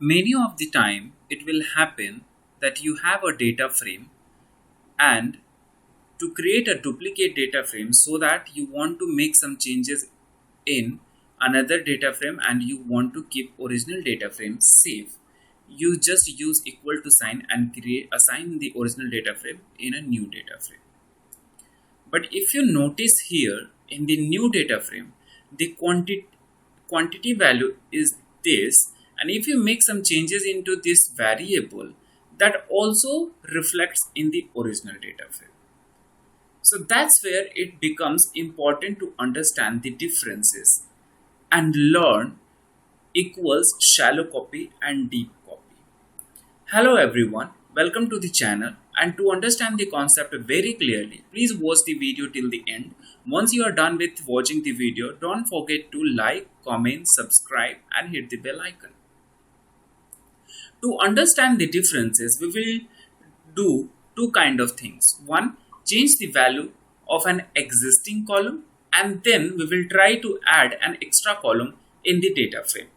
Many of the time, it will happen that you have a data frame and to create a duplicate data frame so that you want to make some changes in another data frame and you want to keep original data frame safe, you just use equal to sign and assign the original data frame in a new data frame. But if you notice here in the new data frame, the quantity value is this, and if you make some changes into this variable, that also reflects in the original data frame. So that's where it becomes important to understand the differences and learn equals shallow copy and deep copy. Hello everyone, welcome to the channel, and to understand the concept very clearly, please watch the video till the end. Once you are done with watching the video, don't forget to like, comment, subscribe and hit the bell icon. To understand the differences, we will do two kind of things. One, change the value of an existing column, and then we will try to add an extra column in the data frame.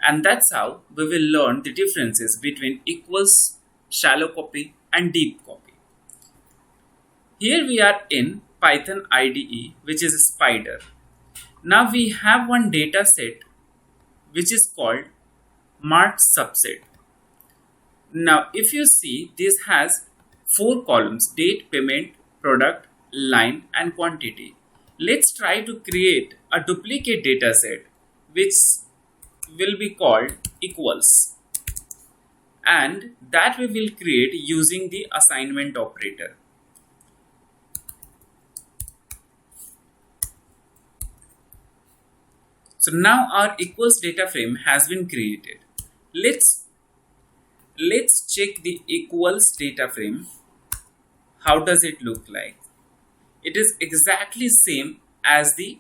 And that's how we will learn the differences between equals, shallow copy and deep copy. Here we are in Python IDE, which is Spider. Now we have one data set which is called mart subset. Now if you see, this has 4 columns: date, payment, product, line and quantity. Let's try to create a duplicate data set which will be called equals, and that we will create using the assignment operator. So now our equals data frame has been created. Let's check the equals data frame. How does it look like? It is exactly same as the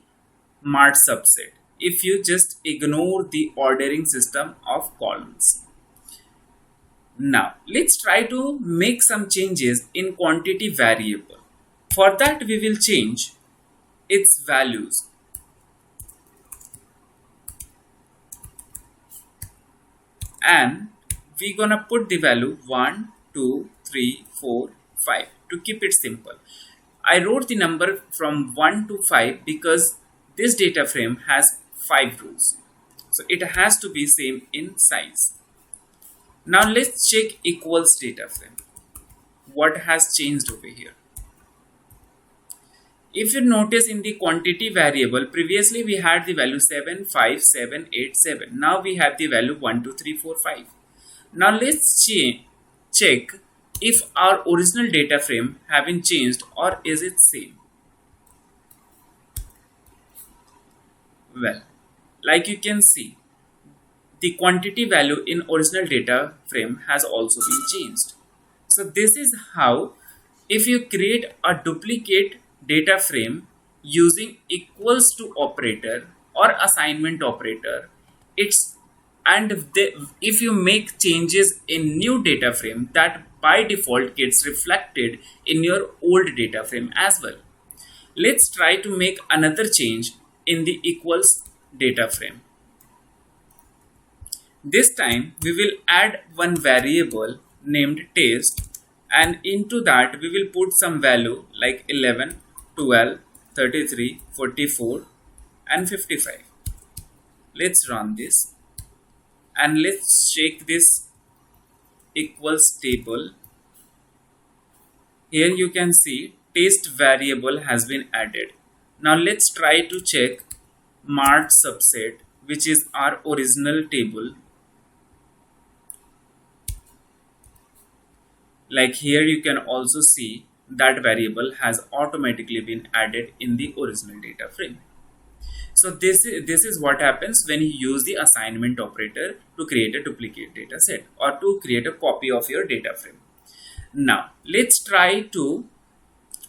mart subset if you just ignore the ordering system of columns. Now let's try to make some changes in quantity variable. For that we will change its values. And we're gonna put the value 1, 2, 3, 4, 5 to keep it simple. I wrote the number from 1 to 5 because this data frame has 5 rows. So it has to be same in size. Now let's check equals data frame. What has changed over here? If you notice in the quantity variable, previously we had the value 7, 5, 7, 8, 7. Now we have the value 1, 2, 3, 4, 5. Now let's check if our original data frame have been changed or is it same. Well, like you can see, the quantity value in original data frame has also been changed. So this is how, if you create a duplicate data frame using equals to operator or assignment operator, if you make changes in new data frame, that by default gets reflected in your old data frame as well. Let's try to make another change in the equals data frame. This time we will add one variable named test, and into that we will put some value like 11, 12, 33, 44 and 55. Let's run this and let's check this equals table. Here you can see test variable has been added. Now let's try to check mart subset, which is our original table. Like here you can also see that variable has automatically been added in the original data frame. So this is what happens when you use the assignment operator to create a duplicate data set or to create a copy of your data frame. Now let's try to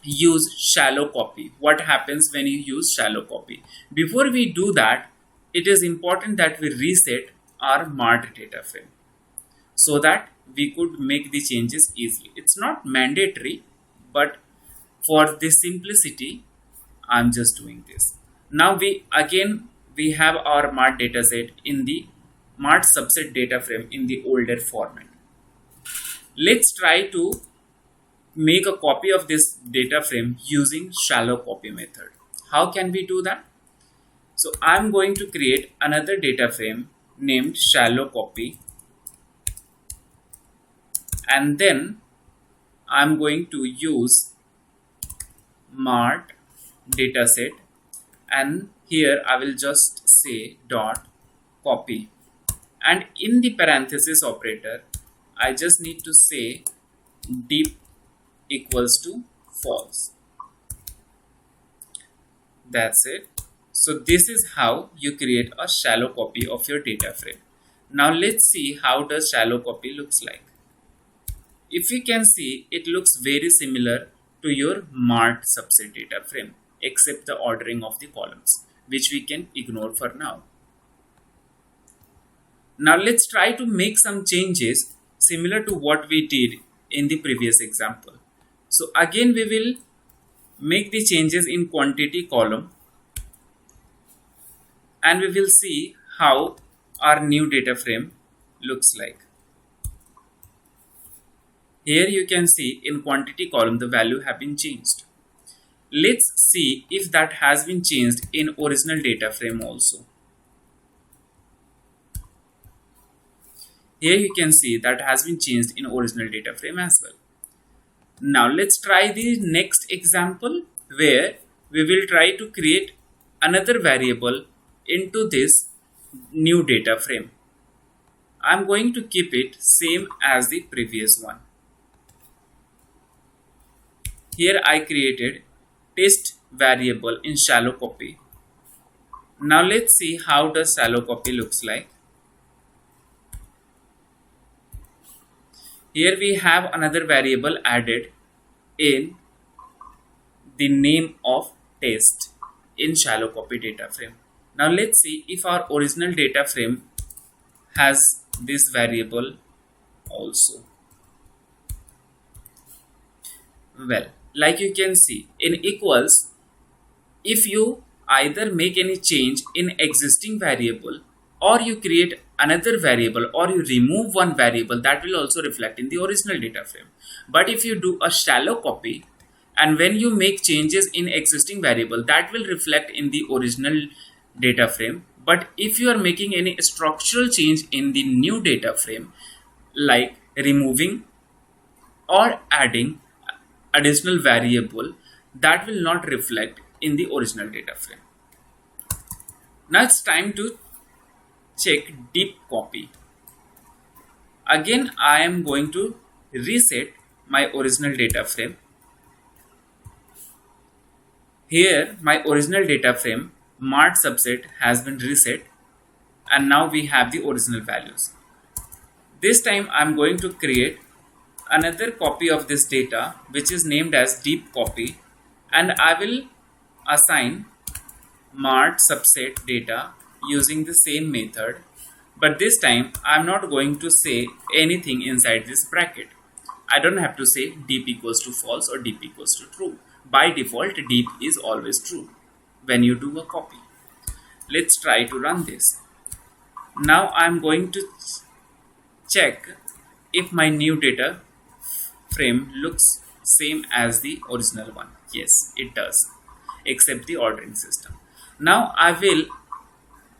use shallow copy. What happens when you use shallow copy? Before we do that, it is important that we reset our mart data frame so that we could make the changes easily. It's not mandatory, but for the simplicity, I'm just doing this. Now we have our mart dataset in the Mart subset data frame in the older format. Let's try to make a copy of this data frame using shallow copy method. How can we do that? So I'm going to create another data frame named shallow copy, and then I'm going to use mart dataset, and here I will just say dot copy, and in the parenthesis operator I just need to say deep equals to false. That's it. So this is how you create a shallow copy of your data frame. Now let's see how does shallow copy looks like. If you can see, it looks very similar to your mart subset data frame, except the ordering of the columns, which we can ignore for now. Now let's try to make some changes similar to what we did in the previous example. So again we will make the changes in quantity column, and we will see how our new data frame looks like. Here you can see in quantity column the value have been changed. Let's see if that has been changed in original data frame also. Here you can see that has been changed in original data frame as well. Now let's try the next example where we will try to create another variable into this new data frame. I'm going to keep it same as the previous one. Here I created test variable in shallow copy. Now let's see how does shallow copy looks like. Here we have another variable added in the name of test in shallow copy data frame. Now let's see if our original data frame has this variable also. Well, like you can see in equals, if you either make any change in existing variable or you create another variable or you remove one variable, that will also reflect in the original data frame. But if you do a shallow copy and when you make changes in existing variable, that will reflect in the original data frame. But if you are making any structural change in the new data frame, like removing or adding additional variable, that will not reflect in the original data frame. Now it's time to check deep copy. Again I am going to reset my original data frame. Here my original data frame mart subset has been reset, and now we have the original values. This time I am going to create another copy of this data which is named as deep copy, and I will assign mart subset data using the same method, but this time I am not going to say anything inside this bracket. I don't have to say deep equals to false or deep equals to true. By default deep is always true when you do a copy. Let's try to run this. Now I am going to check if my new data frame looks same as the original one. Yes, it does, except the ordering system. Now I will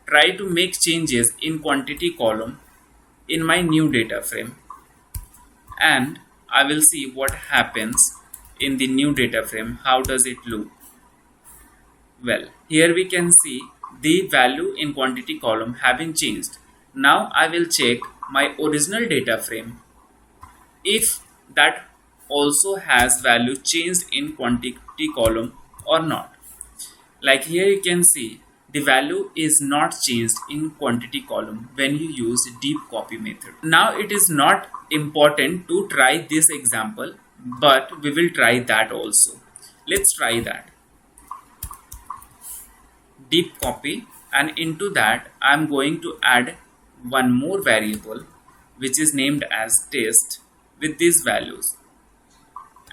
try to make changes in quantity column in my new data frame, and I will see what happens in the new data frame. How does it look? Well, here we can see the value in quantity column have been changed. Now I will check my original data frame if that also has value changed in quantity column or not. Like here you can see the value is not changed in quantity column when you use deep copy method. Now it is not important to try this example, but we will try that also. Let's try that. Deep copy, and into that I am going to add one more variable which is named as test with these values,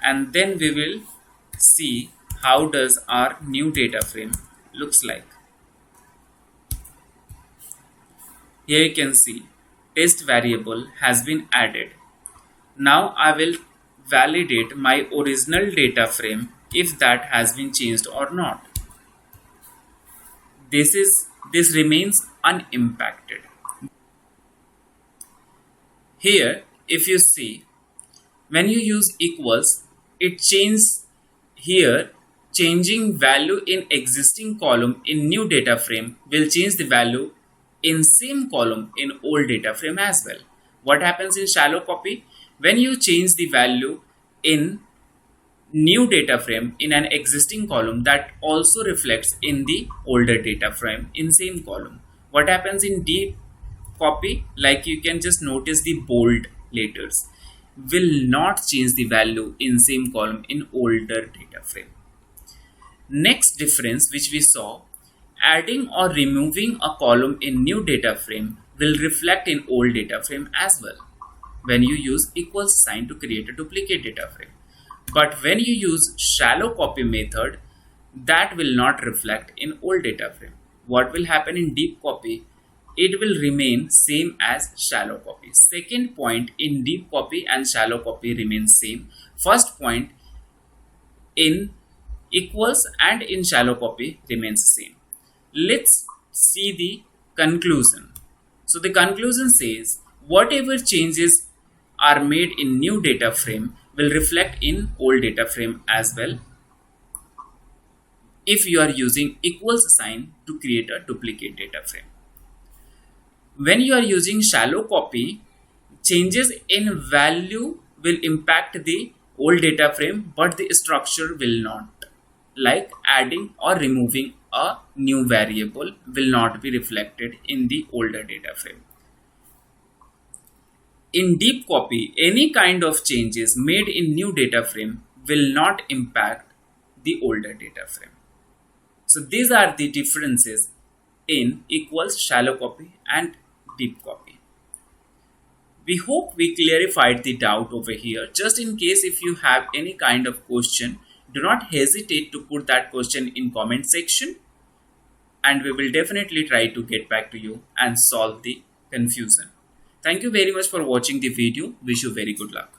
and then we will see how does our new data frame looks like. Here you can see test variable has been added. Now I will validate my original data frame if that has been changed or not. This remains unimpacted. Here, if you see, when you use equals, it changes here. Changing value in existing column in new data frame will change the value in same column in old data frame as well. What happens in shallow copy? When you change the value in new data frame in an existing column, that also reflects in the older data frame in same column. What happens in deep copy? Like you can just notice the bold letters will not change the value in same column in older data frame. Next difference which we saw, adding or removing a column in new data frame will reflect in old data frame as well when you use equals sign to create a duplicate data frame. But when you use shallow copy method, that will not reflect in old data frame. What will happen in deep copy? It will remain same as shallow copy. Second point, in deep copy and shallow copy remains same. First point, in equals and in shallow copy remains same. Let's see the conclusion. So the conclusion says whatever changes are made in new data frame will reflect in old data frame as well if you are using equals sign to create a duplicate data frame. When you are using shallow copy, changes in value will impact the old data frame, but the structure will not. Like adding or removing a new variable will not be reflected in the older data frame. In deep copy, any kind of changes made in new data frame will not impact the older data frame. So these are the differences in equals, shallow copy and deep copy. We hope we clarified the doubt over here. Just in case if you have any kind of question, do not hesitate to put that question in comment section and we will definitely try to get back to you and solve the confusion. Thank you very much for watching the video. Wish you very good luck.